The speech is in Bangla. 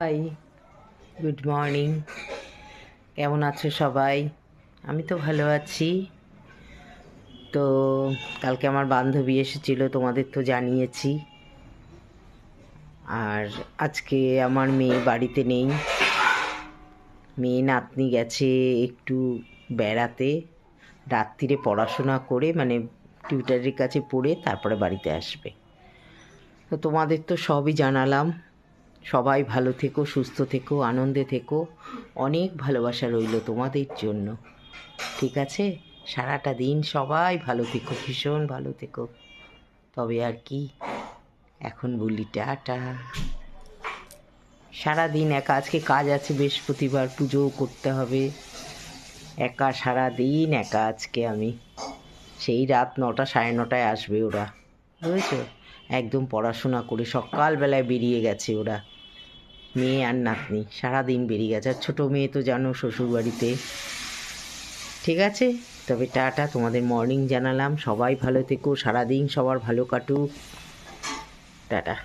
High, good morning. কেমন আছো সবাই? আমি তো ভালো আছি। তো কালকে আমার বান্ধবী এসেছিল, তোমাদের তো জানিয়েছি। আর আজকে আমার মেয়ে বাড়িতে নেই। মেয়ে নাতনি গেছে একটু বেড়াতে, রাত্রিরে পড়াশোনা করে মানে টিউটারের কাছে পড়ে তারপরে বাড়িতে আসবে। তো তোমাদের তো সবই জানালাম। সবাই ভালো থেকো, সুস্থ থেকো, আনন্দে থেকো। অনেক ভালোবাসা রইল তোমাদের জন্য। ঠিক আছে? সারাটা দিন সবাই ভালো থেকো, ভীষণ ভালো থেকো। তবে আর কি, এখন বলি টাটা। সারাদিন একা, আজকে কাজ আছে, বৃহস্পতিবার, পুজোও করতে হবে। একা সারাদিন একা আজকে আমি। সেই রাত 9টা 9:30 আসবে ওরা, বুঝেছো? একদম পড়াশোনা করে সকালবেলায় বেরিয়ে গেছে ওরা, মেয়ে আর নাতনি সারাদিন বেরিয়ে গেছে। আর ছোটো মেয়ে তো জানো শ্বশুরবাড়িতে। ঠিক আছে, তবে টাটা, তোমাদের মর্নিং জানালাম। সবাই ভালো থেকো, সারাদিন সবার ভালো কাটুক। টাটা।